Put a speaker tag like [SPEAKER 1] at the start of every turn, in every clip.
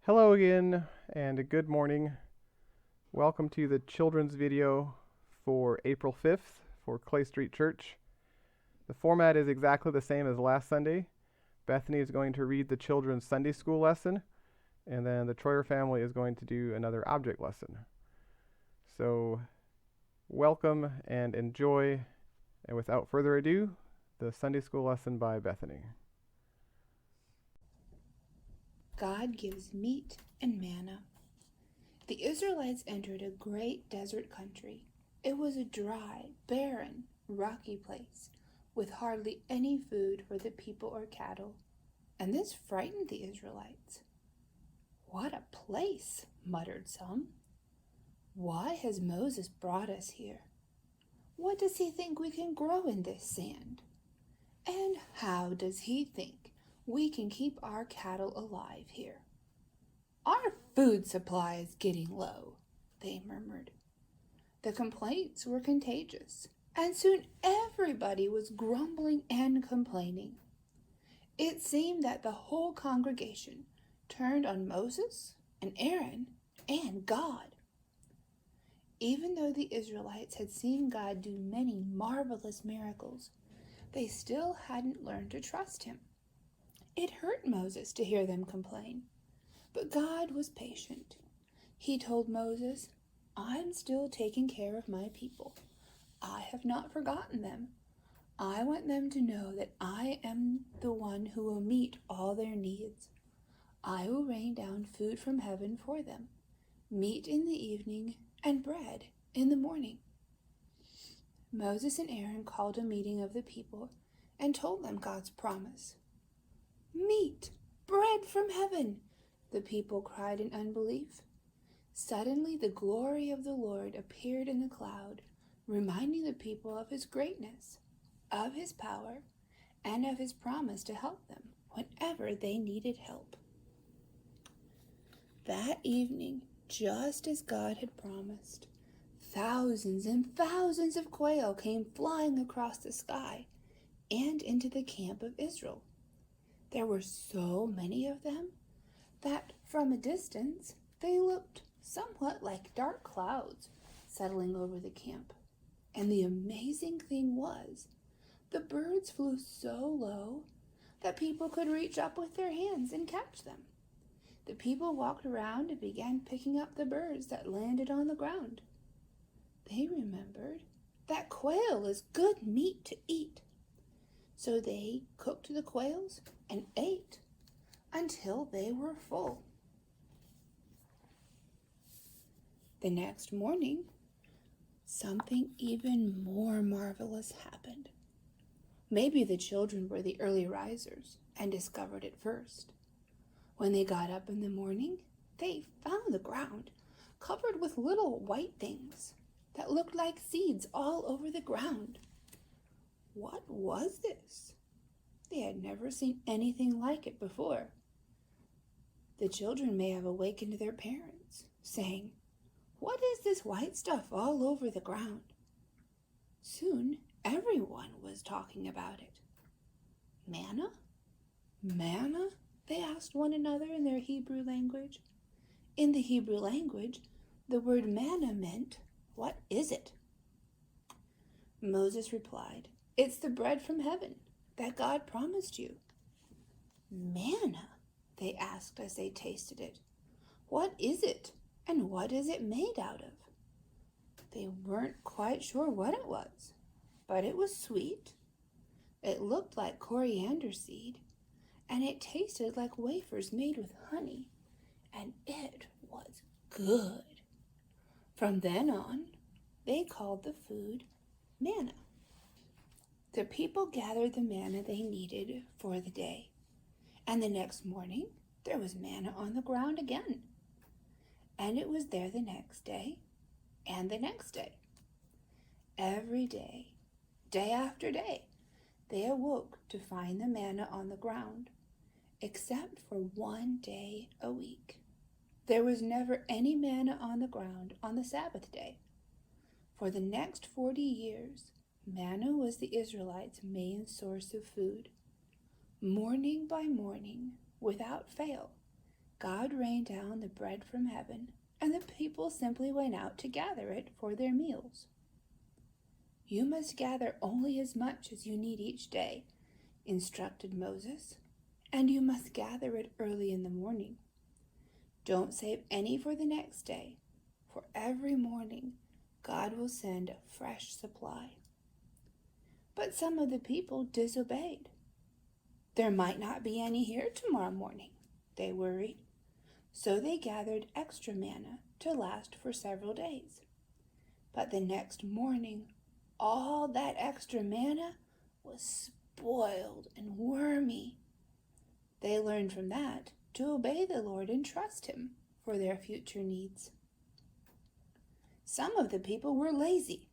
[SPEAKER 1] Hello again, and a good morning. Welcome to the children's video for April 5th for Clay Street Church. The format is exactly the same as last Sunday. Bethany is going to read the children's Sunday school lesson, and then the Troyer family is going to do another object lesson. So, welcome and enjoy, and without further ado, the Sunday school lesson by Bethany.
[SPEAKER 2] God gives meat and manna. The Israelites entered a great desert country. It was a dry, barren, rocky place with hardly any food for the people or cattle, and this frightened the Israelites. "What a place," muttered some. "Why has Moses brought us here? What does he think we can grow in this sand? And how does he think we can keep our cattle alive here? Our food supply is getting low," they murmured. The complaints were contagious, and soon everybody was grumbling and complaining. It seemed that the whole congregation turned on Moses and Aaron and God. Even though the Israelites had seen God do many marvelous miracles, they still hadn't learned to trust him. It hurt Moses to hear them complain, but God was patient. He told Moses, "I'm still taking care of my people. I have not forgotten them. I want them to know that I am the one who will meet all their needs. I will rain down food from heaven for them, meat in the evening and bread in the morning." Moses and Aaron called a meeting of the people and told them God's promise. "Meat, bread from heaven," the people cried in unbelief. Suddenly the glory of the Lord appeared in the cloud, reminding the people of his greatness, of his power, and of his promise to help them whenever they needed help. That evening, just as God had promised, thousands and thousands of quail came flying across the sky and into the camp of Israel. There were so many of them that from a distance they looked somewhat like dark clouds settling over the camp. And the amazing thing was, the birds flew so low that people could reach up with their hands and catch them. The people walked around and began picking up the birds that landed on the ground. They remembered that quail is good meat to eat. So they cooked the quails and ate until they were full. The next morning, something even more marvelous happened. Maybe the children were the early risers and discovered it first. When they got up in the morning, they found the ground covered with little white things that looked like seeds all over the ground. What was this? They had never seen anything like it before. The children may have awakened their parents, saying, "What is this white stuff all over the ground?" Soon everyone was talking about it. "Manna? Manna?" they asked one another in their Hebrew language. In the Hebrew language, the word manna meant, "What is it?" Moses replied, "It's the bread from heaven that God promised you." "Manna?" they asked as they tasted it. "What is it, and what is it made out of?" They weren't quite sure what it was, but it was sweet. It looked like coriander seed, and it tasted like wafers made with honey, and it was good. From then on, they called the food manna. The people gathered the manna they needed for the day, and the next morning there was manna on the ground again. And it was there the next day, and the next day. Every day, day after day, they awoke to find the manna on the ground, except for one day a week. There was never any manna on the ground on the Sabbath day. For the next 40 years, manna was the Israelites' main source of food. Morning by morning, without fail, God rained down the bread from heaven, and the people simply went out to gather it for their meals. You must gather only as much as you need each day, instructed Moses, and you must gather it early in the morning. Don't save any for the next day, for every morning God will send a fresh supply. But some of the people disobeyed. There might not be any here tomorrow morning, they worried. So they gathered extra manna to last for several days. But the next morning, all that extra manna was spoiled and wormy. They learned from that to obey the Lord and trust Him for their future needs. Some of the people were lazy.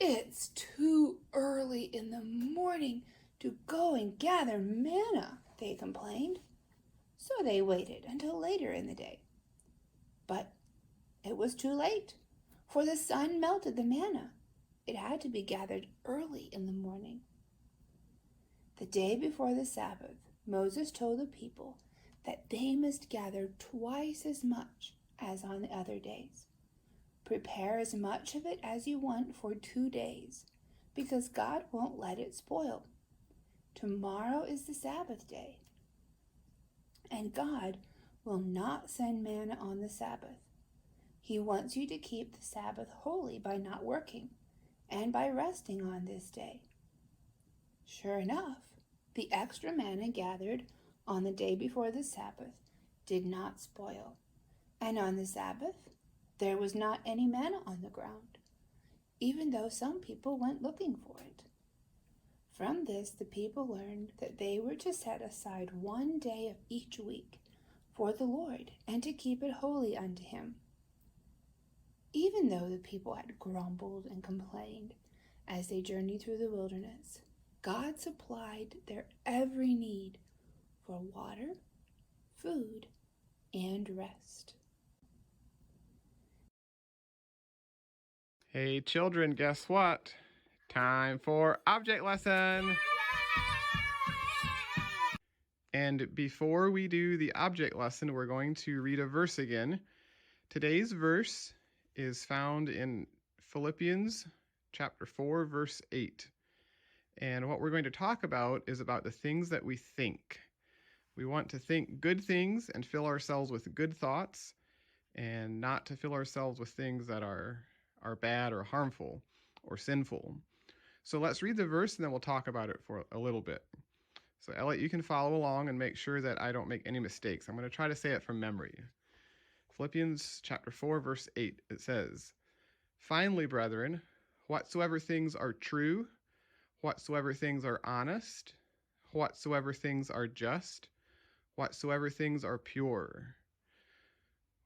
[SPEAKER 2] It's too early in the morning to go and gather manna, they complained. So they waited until later in the day. But it was too late, for the sun melted the manna. It had to be gathered early in the morning. The day before the Sabbath, Moses told the people that they must gather twice as much as on the other days. Prepare as much of it as you want for 2 days, because God won't let it spoil. Tomorrow is the Sabbath day, and God will not send manna on the Sabbath. He wants you to keep the Sabbath holy by not working and by resting on this day. Sure enough, the extra manna gathered on the day before the Sabbath did not spoil, and on the Sabbath there was not any manna on the ground, even though some people went looking for it. From this, the people learned that they were to set aside 1 day of each week for the Lord and to keep it holy unto Him. Even though the people had grumbled and complained as they journeyed through the wilderness, God supplied their every need for water, food, and rest.
[SPEAKER 1] Hey children, guess what? Time for object lesson. And before we do the object lesson, we're going to read a verse again. Today's verse is found in Philippians chapter 4, verse 8. And what we're going to talk about is about the things that we think. We want to think good things and fill ourselves with good thoughts, and not to fill ourselves with things that are bad or harmful or sinful. So let's read the verse and then we'll talk about it for a little bit. So Elliot, you can follow along and make sure that I don't make any mistakes. I'm going to try to say it from memory. Philippians chapter 4, verse 8, it says, "Finally, brethren, whatsoever things are true, whatsoever things are honest, whatsoever things are just, whatsoever things are pure,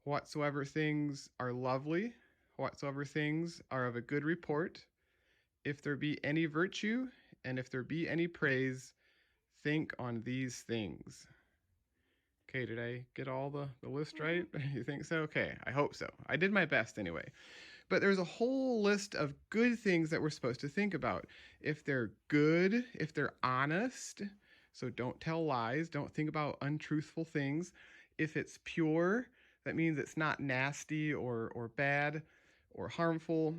[SPEAKER 1] whatsoever things are lovely, whatsoever things are of a good report, if there be any virtue, and if there be any praise, think on these things." Okay, did I get all the list right? You think so? Okay, I hope so. I did my best anyway. But there's a whole list of good things that we're supposed to think about. If they're good, if they're honest, so don't tell lies, don't think about untruthful things. If it's pure, that means it's not nasty or bad or harmful.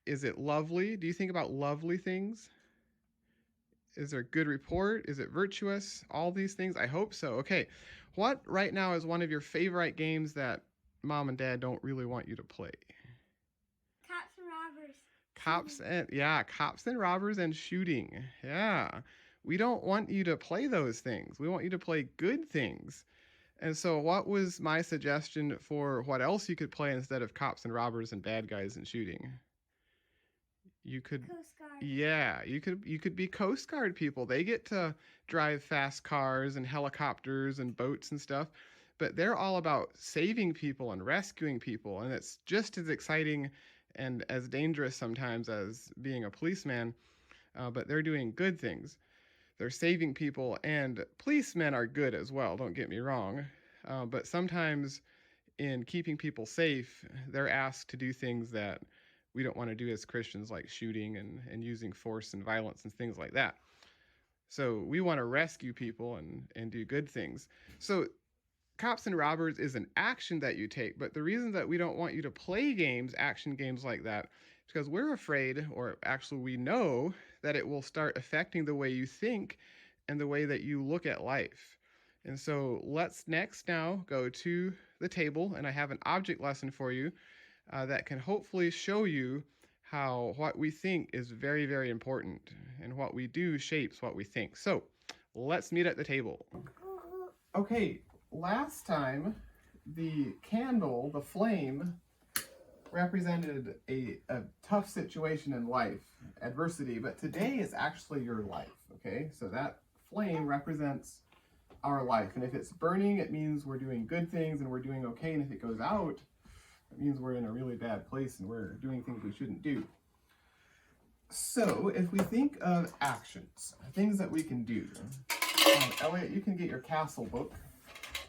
[SPEAKER 1] Is it lovely? Do you think about lovely things? Is there a good report? Is it virtuous? All these things? I hope so. Okay. What right now is one of your favorite games that mom and dad don't really want you to play?
[SPEAKER 3] Cops and robbers.
[SPEAKER 1] Cops and robbers and shooting. Yeah. We don't want you to play those things. We want you to play good things. And so what was my suggestion for what else you could play instead of cops and robbers and bad guys and shooting? You could
[SPEAKER 3] Coast Guard.
[SPEAKER 1] Yeah, you could be Coast Guard people. They get to drive fast cars and helicopters and boats and stuff, but they're all about saving people and rescuing people, and it's just as exciting and as dangerous sometimes as being a policeman, but they're doing good things. They're saving people, and policemen are good as well, don't get me wrong, but sometimes in keeping people safe, they're asked to do things that we don't want to do as Christians, like shooting and using force and violence and things like that. So we want to rescue people and do good things. So cops and robbers is an action that you take, but the reason that we don't want you to play games, action games like that, is because we're afraid, or actually we know, that it will start affecting the way you think and the way that you look at life. And so let's next now go to the table, and I have an object lesson for you that can hopefully show you how what we think is very, very important, and what we do shapes what we think. So let's meet at the table. Okay, last time the candle, the flame, represented a tough situation in life, adversity, but today is actually your life, okay? So that flame represents our life, and if it's burning, it means we're doing good things and we're doing okay, and if it goes out, it means we're in a really bad place and we're doing things we shouldn't do. So if we think of actions, things that we can do, Elliot, you can get your castle book,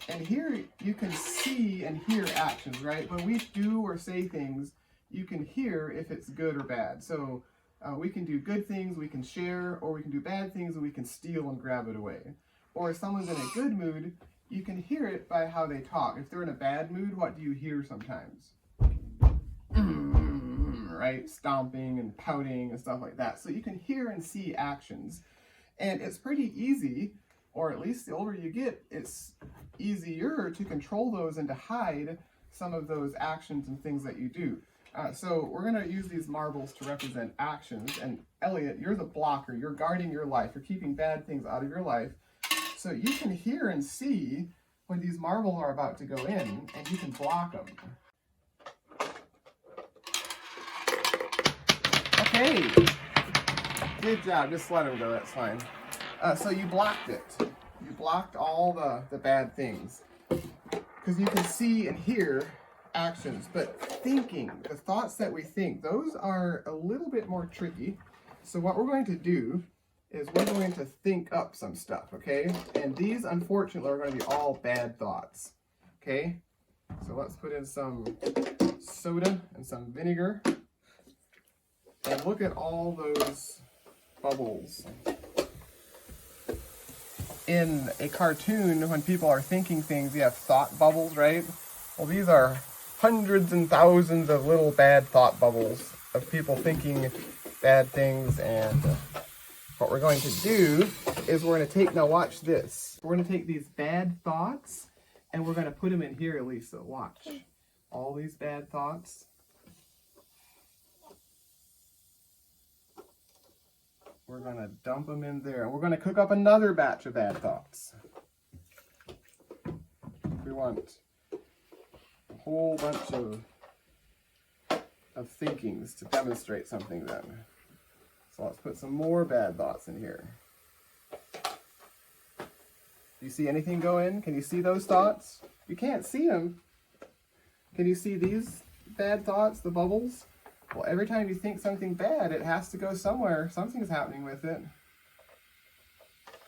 [SPEAKER 1] and here you can see and hear actions, right? When we do or say things, you can hear if it's good or bad. So we can do good things, we can share, or we can do bad things and we can steal and grab it away. Or if someone's in a good mood, you can hear it by how they talk. If they're in a bad mood, what do you hear sometimes? Right? Stomping and pouting and stuff like that. So you can hear and see actions. And it's pretty easy, or at least the older you get, it's easier to control those and to hide some of those actions and things that you do. So we're going to use these marbles to represent actions. And Elliot, you're the blocker. You're guarding your life. You're keeping bad things out of your life. So you can hear and see when these marbles are about to go in, and you can block them. Okay, good job. Just let them go. That's fine. So you blocked it. You blocked all the bad things because you can see and hear actions. But thinking, the thoughts that we think, those are a little bit more tricky. So what we're going to do is we're going to think up some stuff, okay? And these, unfortunately, are going to be all bad thoughts, okay? So let's put in some soda and some vinegar. And look at all those bubbles. In a cartoon, when people are thinking things, you have thought bubbles, right? Well, these are hundreds and thousands of little bad thought bubbles of people thinking bad things. And what we're going to do is we're going to take, now watch this. We're going to take these bad thoughts and we're going to put them in here, Elisa. Watch. All these bad thoughts. We're going to dump them in there. And we're going to cook up another batch of bad thoughts. We want a whole bunch of thinkings to demonstrate something then. So let's put some more bad thoughts in here. Do you see anything go in? Can you see those thoughts? You can't see them. Can you see these bad thoughts, the bubbles? Well, every time you think something bad, it has to go somewhere. Something's happening with it.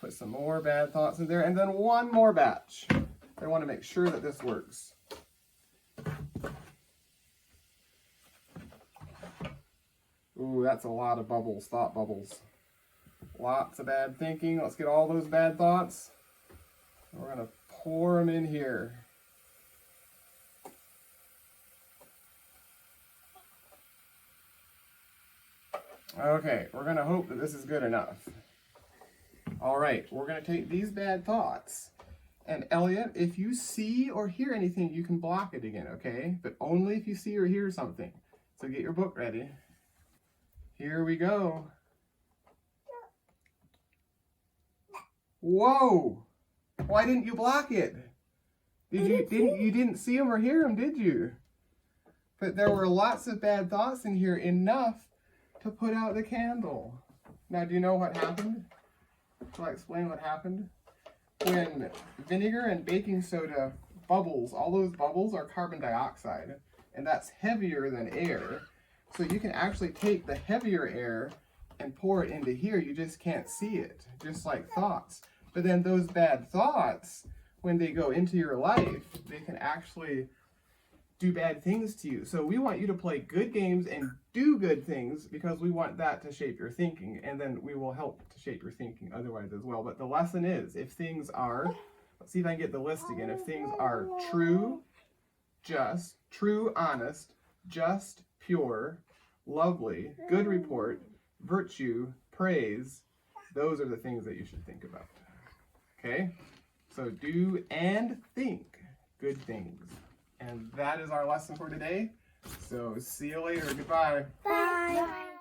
[SPEAKER 1] Put some more bad thoughts in there, and then one more batch. I want to make sure that this works. Ooh, that's a lot of bubbles, thought bubbles. Lots of bad thinking. Let's get all those bad thoughts. We're going to pour them in here. Okay, we're going to hope that this is good enough. All right, we're going to take these bad thoughts. And Elliot, if you see or hear anything, you can block it again, okay? But only if you see or hear something. So get your book ready. Here we go. Whoa! Why didn't you block it? You didn't see them or hear them, did you? But there were lots of bad thoughts in here, enough to put out the candle. Now, do you know what happened? Shall I explain what happened? When vinegar and baking soda bubbles, all those bubbles are carbon dioxide, and that's heavier than air. So you can actually take the heavier air and pour it into here. You just can't see it, just like thoughts. But then those bad thoughts, when they go into your life, they can actually do bad things to you. So we want you to play good games and do good things because we want that to shape your thinking, and then we will help to shape your thinking otherwise as well. But the lesson is, if things are Let's see if I can get the list again. If things are true, just, true, honest, just, pure, lovely, good report, virtue, praise, those are the things that you should think about. Okay? So do and think good things. And that is our lesson for today. So see you later. Goodbye.
[SPEAKER 3] Bye.